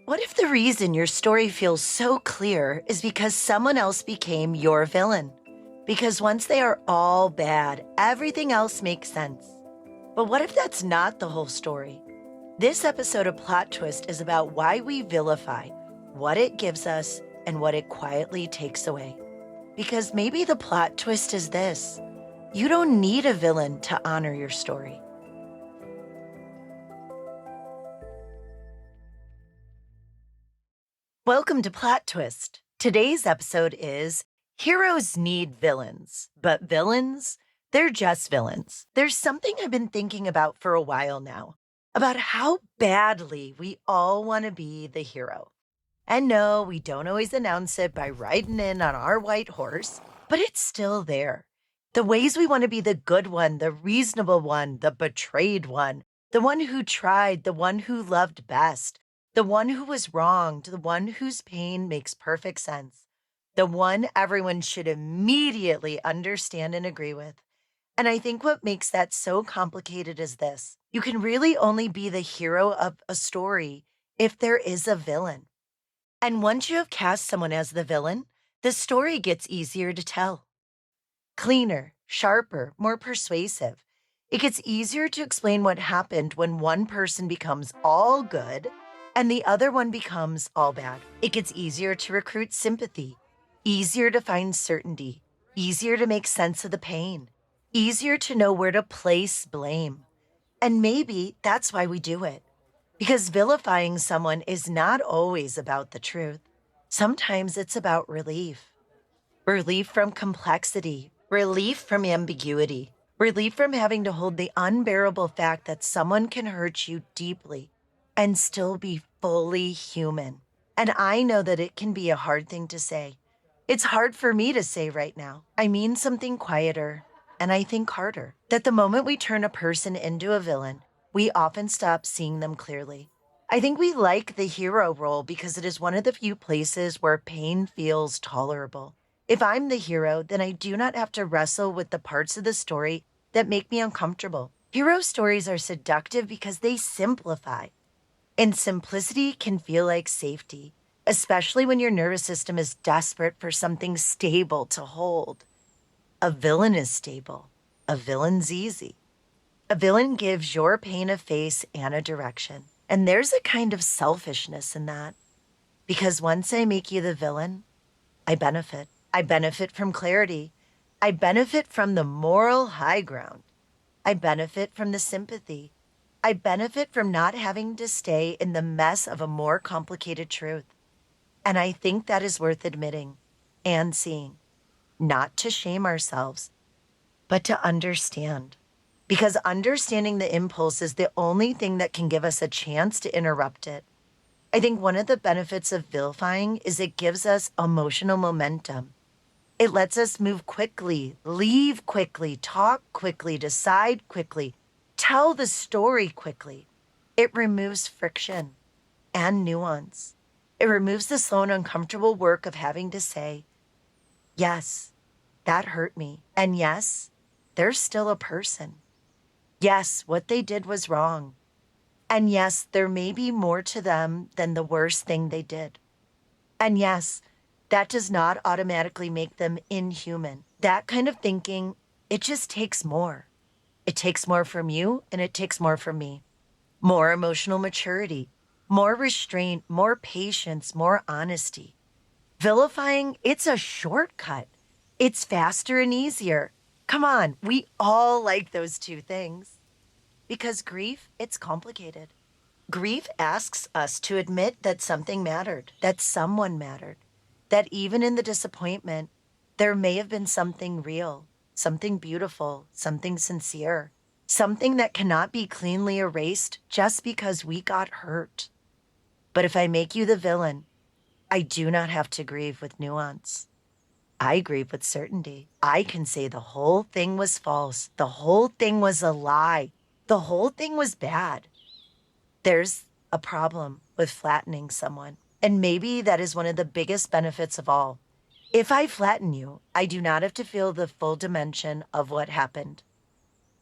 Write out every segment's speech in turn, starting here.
What if the reason your story feels so clear is because someone else became your villain? Because once they are all bad, everything else makes sense. But what if that's not the whole story? This episode of Plot Twist is about why we vilify, what it gives us, and what it quietly takes away. Because maybe the plot twist is this: you don't need a villain to honor your story. Welcome to Plot Twist. Today's episode is Heroes Need Villains, but villains, they're just villains. There's something I've been thinking about for a while now, about how badly we all want to be the hero. And no, we don't always announce it by riding in on our white horse, but it's still there. The ways we want to be the good one, the reasonable one, the betrayed one, the one who tried, the one who loved best, the one who was wronged, the one whose pain makes perfect sense, the one everyone should immediately understand and agree with. And I think what makes that so complicated is this: you can really only be the hero of a story if there is a villain. And once you have cast someone as the villain, the story gets easier to tell. Cleaner, sharper, more persuasive. It gets easier to explain what happened when one person becomes all good and the other one becomes all bad. It gets easier to recruit sympathy, easier to find certainty, easier to make sense of the pain, easier to know where to place blame. And maybe that's why we do it. Because vilifying someone is not always about the truth. Sometimes it's about relief. Relief from complexity, relief from ambiguity, relief from having to hold the unbearable fact that someone can hurt you deeply and still be fully human. And I know that it can be a hard thing to say. It's hard for me to say right now. I mean something quieter, and I think harder. That the moment we turn a person into a villain, we often stop seeing them clearly. I think we like the hero role because it is one of the few places where pain feels tolerable. If I'm the hero, then I do not have to wrestle with the parts of the story that make me uncomfortable. Hero stories are seductive because they simplify. And simplicity can feel like safety, especially when your nervous system is desperate for something stable to hold. A villain is stable. A villain's easy. A villain gives your pain a face and a direction. And there's a kind of selfishness in that. Because once I make you the villain, I benefit. I benefit from clarity. I benefit from the moral high ground. I benefit from the sympathy. I benefit from not having to stay in the mess of a more complicated truth. And I think that is worth admitting and seeing. Not to shame ourselves, but to understand. Because understanding the impulse is the only thing that can give us a chance to interrupt it. I think one of the benefits of vilifying is it gives us emotional momentum. It lets us move quickly, leave quickly, talk quickly, decide quickly, tell the story quickly. It removes friction and nuance. It removes the slow and uncomfortable work of having to say, yes, that hurt me. And yes, they're still a person. Yes, what they did was wrong. And yes, there may be more to them than the worst thing they did. And yes, that does not automatically make them inhuman. That kind of thinking, it just takes more. It takes more from you and it takes more from me. More emotional maturity, more restraint, more patience, more honesty. Vilifying, it's a shortcut. It's faster and easier. Come on, we all like those two things. Because grief, it's complicated. Grief asks us to admit that something mattered, that someone mattered, that even in the disappointment, there may have been something real, something beautiful, something sincere, something that cannot be cleanly erased just because we got hurt. But if I make you the villain, I do not have to grieve with nuance. I grieve with certainty. I can say the whole thing was false. The whole thing was a lie. The whole thing was bad. There's a problem with flattening someone. And maybe that is one of the biggest benefits of all. If I flatten you, I do not have to feel the full dimension of what happened.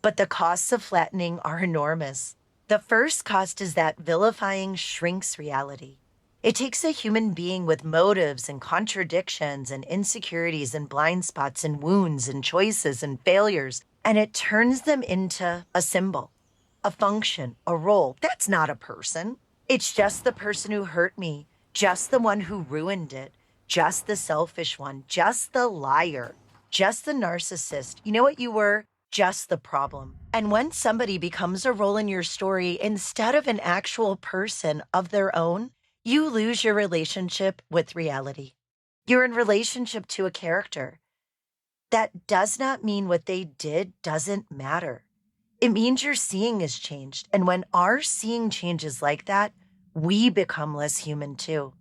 But the costs of flattening are enormous. The first cost is that vilifying shrinks reality. It takes a human being with motives and contradictions and insecurities and blind spots and wounds and choices and failures, and it turns them into a symbol, a function, a role. That's not a person. It's just the person who hurt me, just the one who ruined it, just the selfish one, just the liar, just the narcissist. You know what you were? Just the problem. And when somebody becomes a role in your story instead of an actual person of their own, you lose your relationship with reality. You're in relationship to a character. That does not mean what they did doesn't matter. It means your seeing has changed. And when our seeing changes like that, we become less human too.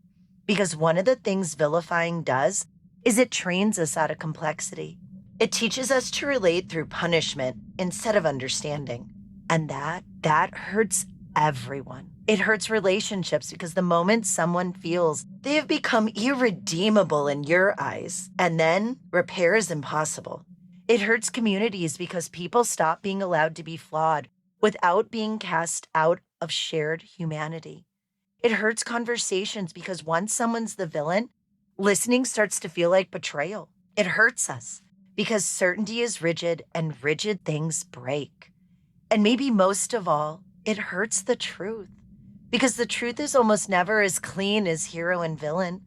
Because one of the things vilifying does is it trains us out of complexity. It teaches us to relate through punishment instead of understanding. And that hurts everyone. It hurts relationships because the moment someone feels they have become irredeemable in your eyes, and then repair is impossible. It hurts communities because people stop being allowed to be flawed without being cast out of shared humanity. It hurts conversations because once someone's the villain, listening starts to feel like betrayal. It hurts us because certainty is rigid and rigid things break. And maybe most of all, it hurts the truth because the truth is almost never as clean as hero and villain.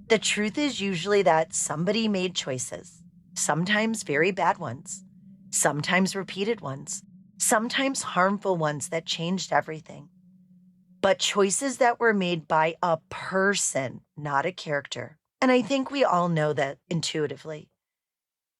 The truth is usually that somebody made choices, sometimes very bad ones, sometimes repeated ones, sometimes harmful ones that changed everything. But choices that were made by a person, not a character. And I think we all know that intuitively.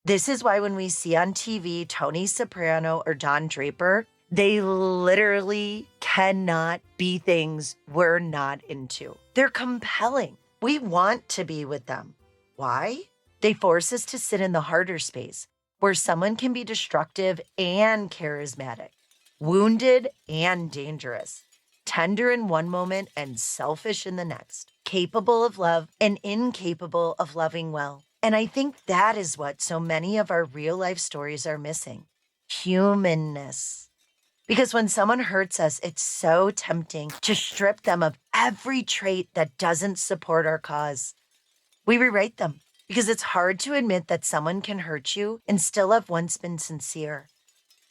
This is why when we see on TV Tony Soprano or Don Draper, they literally cannot be things we're not into. They're compelling. We want to be with them. Why? They force us to sit in the harder space where someone can be destructive and charismatic, wounded and dangerous, tender in one moment and selfish in the next, capable of love and incapable of loving well. And I think that is what so many of our real life stories are missing. Humanness. Because when someone hurts us, it's so tempting to strip them of every trait that doesn't support our cause. We rewrite them because it's hard to admit that someone can hurt you and still have once been sincere,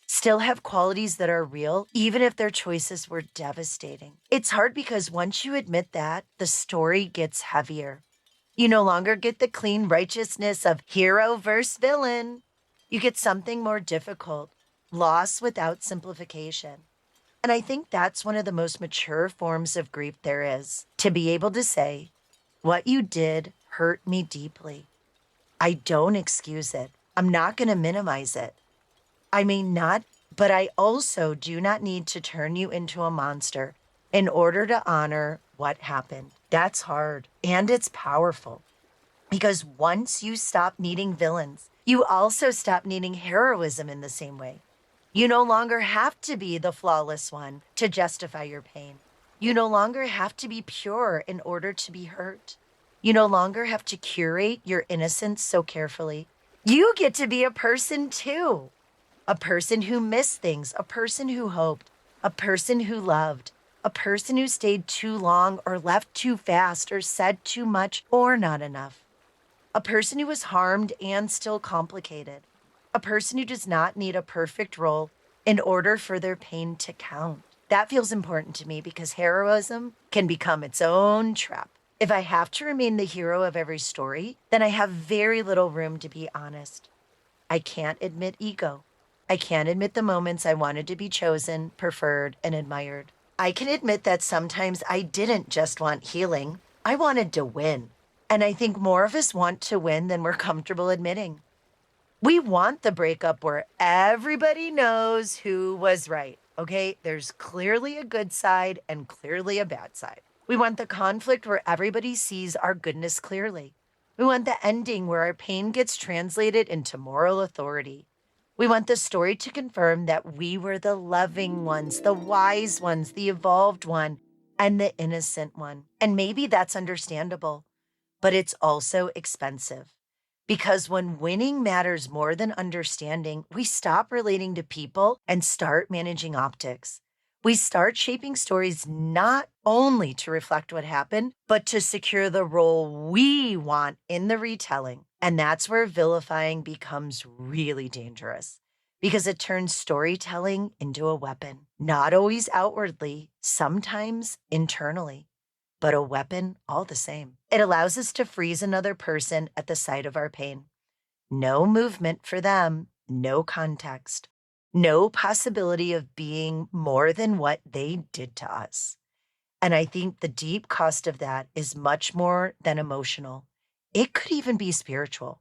still have qualities that are real, even if their choices were devastating. It's hard because once you admit that, the story gets heavier. You no longer get the clean righteousness of hero versus villain. You get something more difficult, loss without simplification. And I think that's one of the most mature forms of grief there is, to be able to say, what you did hurt me deeply. I don't excuse it. I'm not going to minimize it. I may not, but I also do not need to turn you into a monster in order to honor what happened. That's hard and it's powerful because once you stop needing villains, you also stop needing heroism in the same way. You no longer have to be the flawless one to justify your pain. You no longer have to be pure in order to be hurt. You no longer have to curate your innocence so carefully. You get to be a person too. A person who missed things, a person who hoped, a person who loved, a person who stayed too long or left too fast or said too much or not enough. A person who was harmed and still complicated. A person who does not need a perfect role in order for their pain to count. That feels important to me because heroism can become its own trap. If I have to remain the hero of every story, then I have very little room to be honest. I can't admit ego. I can't admit the moments I wanted to be chosen, preferred, and admired. I can admit that sometimes I didn't just want healing. I wanted to win. And I think more of us want to win than we're comfortable admitting. We want the breakup where everybody knows who was right, okay? There's clearly a good side and clearly a bad side. We want the conflict where everybody sees our goodness clearly. We want the ending where our pain gets translated into moral authority. We want the story to confirm that we were the loving ones, the wise ones, the evolved one, and the innocent one. And maybe that's understandable, but it's also expensive. Because when winning matters more than understanding, we stop relating to people and start managing optics. We start shaping stories not only to reflect what happened, but to secure the role we want in the retelling. And that's where vilifying becomes really dangerous because it turns storytelling into a weapon, not always outwardly, sometimes internally, but a weapon all the same. It allows us to freeze another person at the sight of our pain. No movement for them, no context. No possibility of being more than what they did to us. And I think the deep cost of that is much more than emotional. It could even be spiritual.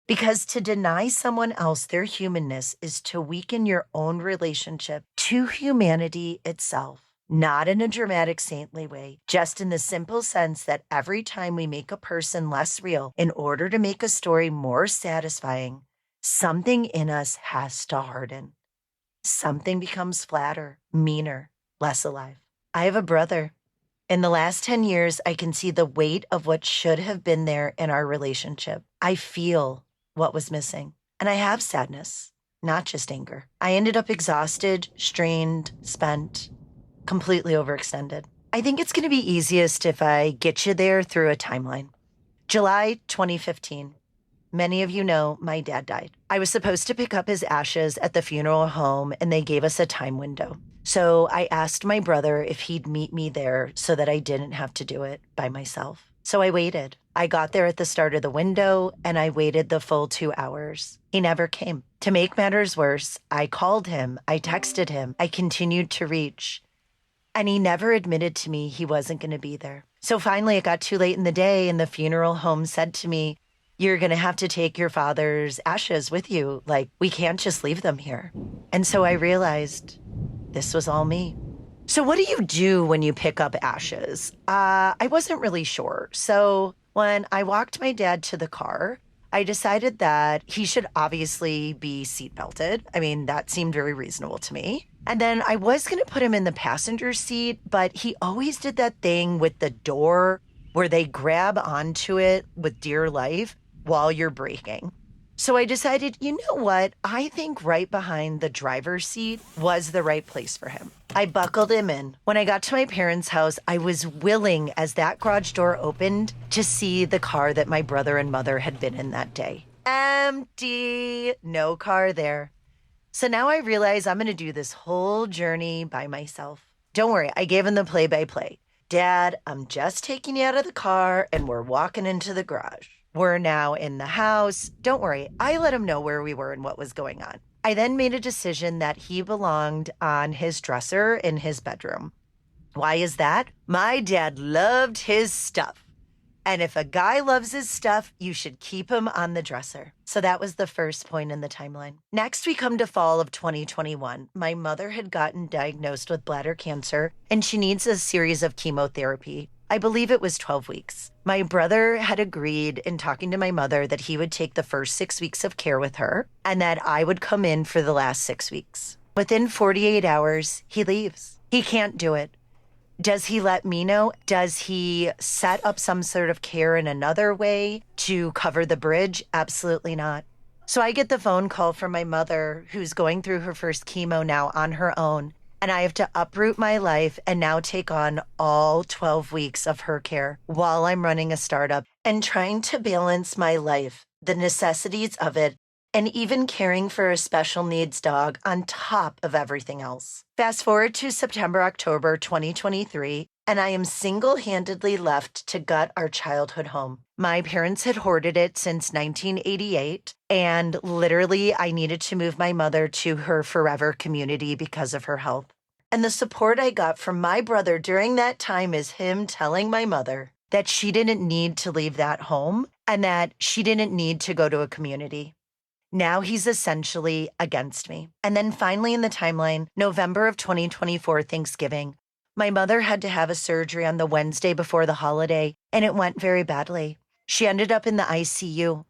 Because to deny someone else their humanness is to weaken your own relationship to humanity itself. Not in a dramatic saintly way, just in the simple sense that every time we make a person less real in order to make a story more satisfying, something in us has to harden. Something becomes flatter, meaner, less alive. I have a brother. In the last 10 years, I can see the weight of what should have been there in our relationship. I feel what was missing. And I have sadness, not just anger. I ended up exhausted, strained, spent, completely overextended. I think it's going to be easiest if I get you there through a timeline. July 2015. Many of you know my dad died. I was supposed to pick up his ashes at the funeral home, and they gave us a time window. So I asked my brother if he'd meet me there so that I didn't have to do it by myself. So I waited. I got there at the start of the window, and I waited the full 2 hours. He never came. To make matters worse, I called him, I texted him, I continued to reach, and he never admitted to me he wasn't going to be there. So finally, it got too late in the day, and the funeral home said to me, "You're going to have to take your father's ashes with you. Like, we can't just leave them here." And so I realized this was all me. So what do you do when you pick up ashes? I wasn't really sure. So when I walked my dad to the car, I decided that he should obviously be seatbelted. I mean, that seemed very reasonable to me. And then I was going to put him in the passenger seat, but he always did that thing with the door where they grab onto it with dear life while you're braking. So I decided, you know what? I think right behind the driver's seat was the right place for him. I buckled him in. When I got to my parents' house, I was willing, as that garage door opened, to see the car that my brother and mother had been in that day. Empty. No car there. So now I realize I'm going to do this whole journey by myself. Don't worry, I gave him the play-by-play. "Dad, I'm just taking you out of the car and we're walking into the garage. We're now in the house." Don't worry, I let him know where we were and what was going on. I then made a decision that he belonged on his dresser in his bedroom. Why is that? My dad loved his stuff. And if a guy loves his stuff, you should keep him on the dresser. So that was the first point in the timeline. Next, we come to fall of 2021. My mother had gotten diagnosed with bladder cancer, and she needs a series of chemotherapy. I believe it was 12 weeks. My brother had agreed in talking to my mother that he would take the first 6 weeks of care with her and that I would come in for the last 6 weeks. Within 48 hours, he leaves. He can't do it. Does he let me know? Does he set up some sort of care in another way to cover the bridge? Absolutely not. So I get the phone call from my mother, who's going through her first chemo now on her own, and I have to uproot my life and now take on all 12 weeks of her care while I'm running a startup and trying to balance my life, the necessities of it, and even caring for a special needs dog on top of everything else. Fast forward to September, October 2023, and I am single-handedly left to gut our childhood home. My parents had hoarded it since 1988, and literally I needed to move my mother to her forever community because of her health. And the support I got from my brother during that time is him telling my mother that she didn't need to leave that home and that she didn't need to go to a community. Now he's essentially against me. And then finally in the timeline, November of 2024, Thanksgiving, my mother had to have a surgery on the Wednesday before the holiday, and it went very badly. She ended up in the ICU.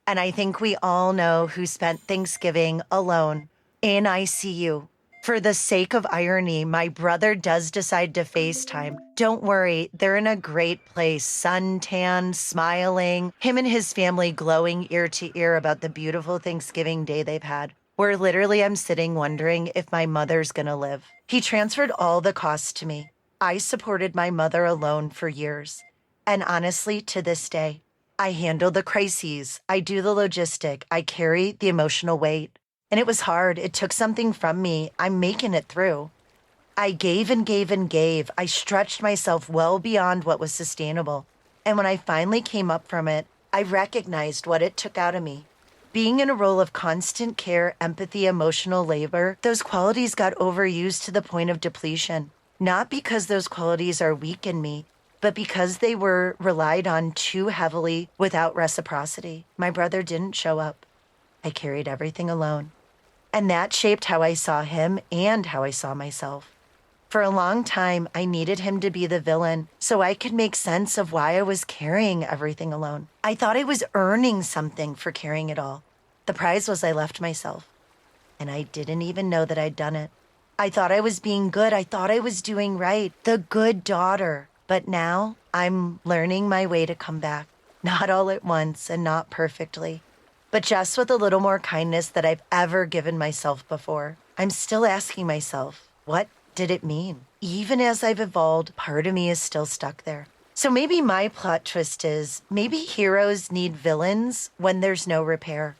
And I think we all know who spent Thanksgiving alone in ICU. For the sake of irony, my brother does decide to FaceTime. Don't worry, they're in a great place, suntan, smiling, him and his family glowing ear to ear about the beautiful Thanksgiving day they've had. where literally I'm sitting wondering if my mother's gonna live. He transferred all the costs to me. I supported my mother alone for years. And honestly, to this day, I handle the crises, I do the logistic, I carry the emotional weight. And it was hard. It took something from me. I'm making it through. I gave and gave and gave. I stretched myself well beyond what was sustainable. And when I finally came up from it, I recognized what it took out of me. Being in a role of constant care, empathy, emotional labor, those qualities got overused to the point of depletion. Not because those qualities are weak in me, but because they were relied on too heavily without reciprocity. My brother didn't show up. I carried everything alone. And that shaped how I saw him and how I saw myself. For a long time, I needed him to be the villain so I could make sense of why I was carrying everything alone. I thought I was earning something for carrying it all. The prize was I left myself, and I didn't even know that I'd done it. I thought I was being good. I thought I was doing right, the good daughter. But now I'm learning my way to come back, not all at once and not perfectly, but just with a little more kindness than I've ever given myself before. I'm still asking myself, what did it mean? Even as I've evolved, part of me is still stuck there. So maybe my plot twist is maybe heroes need villains when there's no repair.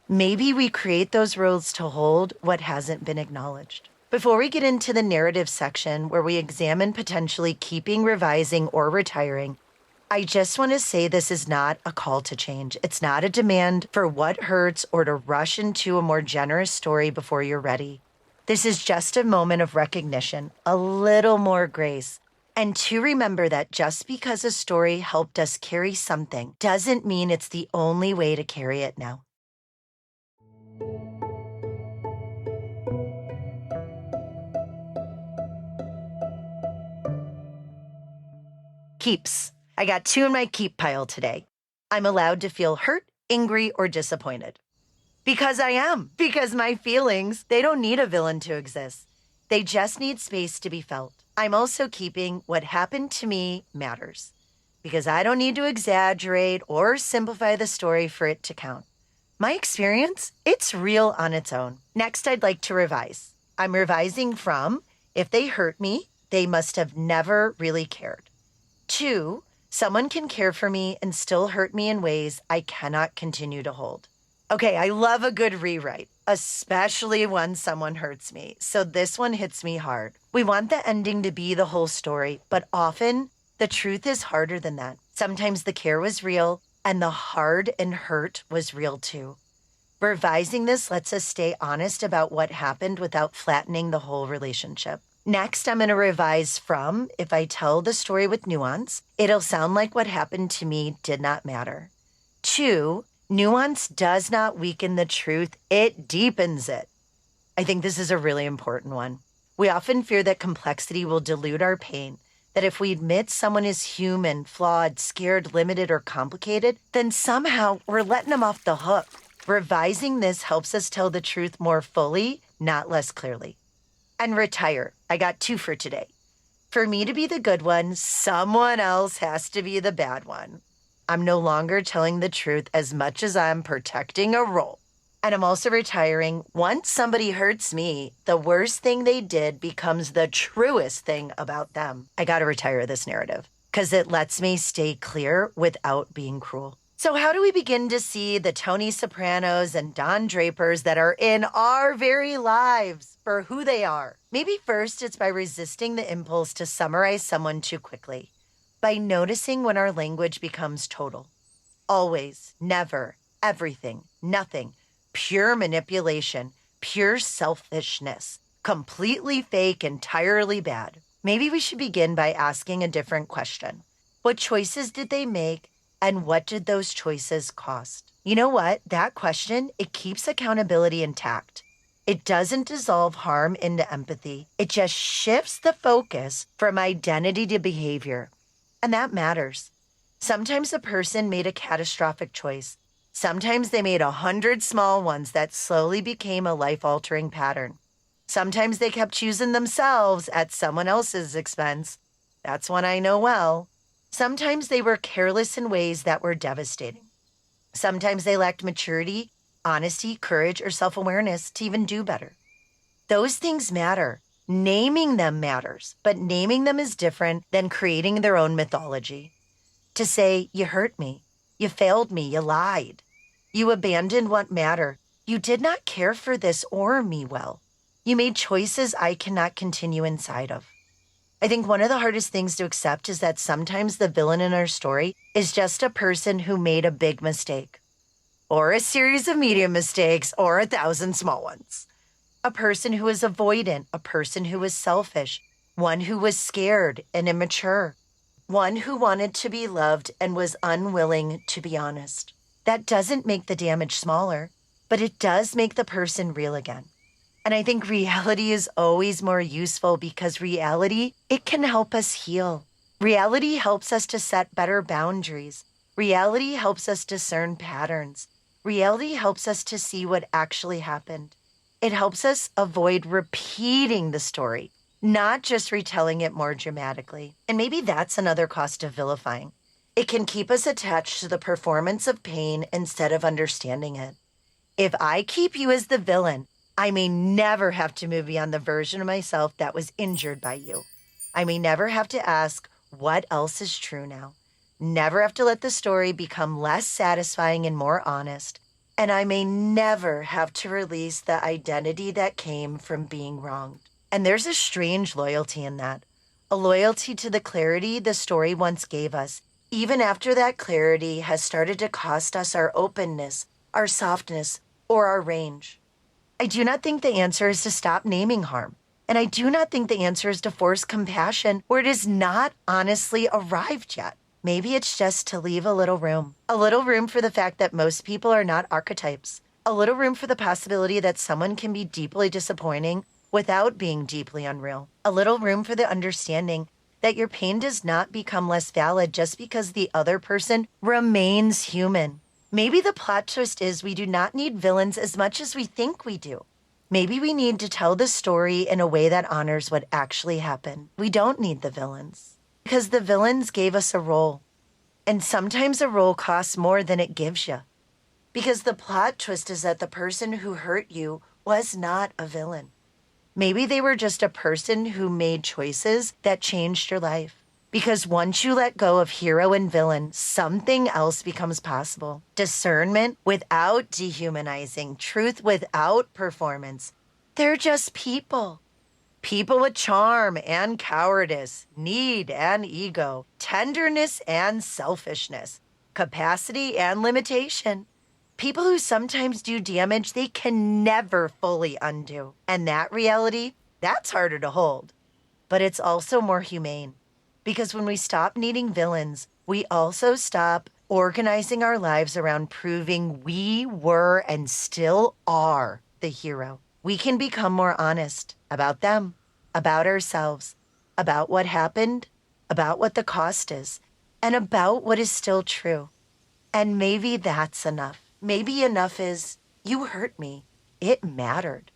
Maybe we create those roles to hold what hasn't been acknowledged. Before we get into the narrative section where we examine potentially keeping, revising, or retiring, I just want to say this is not a call to change. It's not a demand for what hurts or to rush into a more generous story before you're ready. This is just a moment of recognition, a little more grace, and to remember that just because a story helped us carry something doesn't mean it's the only way to carry it now. Keeps. I got 2 in my keep pile today. I'm allowed to feel hurt, angry, or disappointed. Because I am. Because my feelings, they don't need a villain to exist. They just need space to be felt. I'm also keeping what happened to me matters. Because I don't need to exaggerate or simplify the story for it to count. My experience, it's real on its own. Next, I'd like to revise. I'm revising from, if they hurt me, they must have never really cared. 2, someone can care for me and still hurt me in ways I cannot continue to hold. Okay, I love a good rewrite, especially when someone hurts me. So this one hits me hard. We want the ending to be the whole story, but often the truth is harder than that. Sometimes the care was real and the hard and hurt was real too. Revising this lets us stay honest about what happened without flattening the whole relationship. Next, I'm going to revise from, if I tell the story with nuance, it'll sound like what happened to me did not matter. 2, nuance does not weaken the truth, it deepens it. I think this is a really important one. We often fear that complexity will dilute our pain, that if we admit someone is human, flawed, scared, limited, or complicated, then somehow we're letting them off the hook. Revising this helps us tell the truth more fully, not less clearly. And retire. I got 2 for today. For me to be the good one, someone else has to be the bad one. I'm no longer telling the truth as much as I'm protecting a role. And I'm also retiring. Once somebody hurts me, the worst thing they did becomes the truest thing about them. I got to retire this narrative because it lets me stay clear without being cruel. So how do we begin to see the Tony Sopranos and Don Drapers that are in our very lives for who they are? Maybe first it's by resisting the impulse to summarize someone too quickly, by noticing when our language becomes total. Always, never, everything, nothing, pure manipulation, pure selfishness, completely fake, entirely bad. Maybe we should begin by asking a different question. What choices did they make? And what did those choices cost? You know what? That question, it keeps accountability intact. It doesn't dissolve harm into empathy. It just shifts the focus from identity to behavior. And that matters. Sometimes a person made a catastrophic choice. Sometimes they made 100 small ones that slowly became a life-altering pattern. Sometimes they kept choosing themselves at someone else's expense. That's one I know well. Sometimes they were careless in ways that were devastating. Sometimes they lacked maturity honesty, courage, or self-awareness to even do better. Those things matter. Naming them matters, but naming them is different than creating their own mythology. To say, you hurt me, you failed me, you lied, you abandoned what mattered, you did not care for this or me well, you made choices I cannot continue inside of. I think one of the hardest things to accept is that sometimes the villain in our story is just a person who made a big mistake, or a series of medium mistakes, or 1,000 small ones. A person who was avoidant, a person who was selfish, one who was scared and immature, one who wanted to be loved and was unwilling to be honest. That doesn't make the damage smaller, but it does make the person real again. And I think reality is always more useful because reality, it can help us heal. Reality helps us to set better boundaries. Reality helps us discern patterns. Reality helps us to see what actually happened. It helps us avoid repeating the story, not just retelling it more dramatically. And maybe that's another cost of vilifying. It can keep us attached to the performance of pain instead of understanding it. If I keep you as the villain, I may never have to move beyond the version of myself that was injured by you. I may never have to ask, what else is true now? Never have to let the story become less satisfying and more honest. And I may never have to release the identity that came from being wronged. And there's a strange loyalty in that. A loyalty to the clarity the story once gave us, even after that clarity has started to cost us our openness, our softness, or our range. I do not think the answer is to stop naming harm. And I do not think the answer is to force compassion where it has not honestly arrived yet. Maybe it's just to leave a little room for the fact that most people are not archetypes, a little room for the possibility that someone can be deeply disappointing without being deeply unreal, a little room for the understanding that your pain does not become less valid just because the other person remains human. Maybe the plot twist is we do not need villains as much as we think we do. Maybe we need to tell the story in a way that honors what actually happened. We don't need the villains because the villains gave us a role. And sometimes a role costs more than it gives you. Because the plot twist is that the person who hurt you was not a villain. Maybe they were just a person who made choices that changed your life. Because once you let go of hero and villain, something else becomes possible. Discernment without dehumanizing, truth without performance. They're just people. People with charm and cowardice, need and ego, tenderness and selfishness, capacity and limitation. People who sometimes do damage they can never fully undo. And that reality, that's harder to hold. But it's also more humane. Because when we stop needing villains, we also stop organizing our lives around proving we were and still are the hero. We can become more honest about them, about ourselves, about what happened, about what the cost is, and about what is still true. And maybe that's enough. Maybe enough is, you hurt me. It mattered.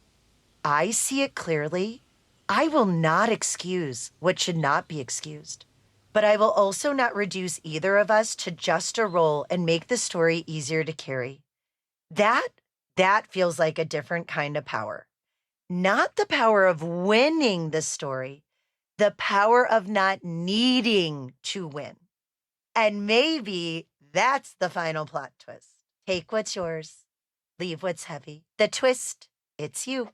I see it clearly. I will not excuse what should not be excused. But I will also not reduce either of us to just a role and make the story easier to carry. That feels like a different kind of power. Not the power of winning the story, the power of not needing to win. And maybe that's the final plot twist. Take what's yours, leave what's heavy. The twist, it's you.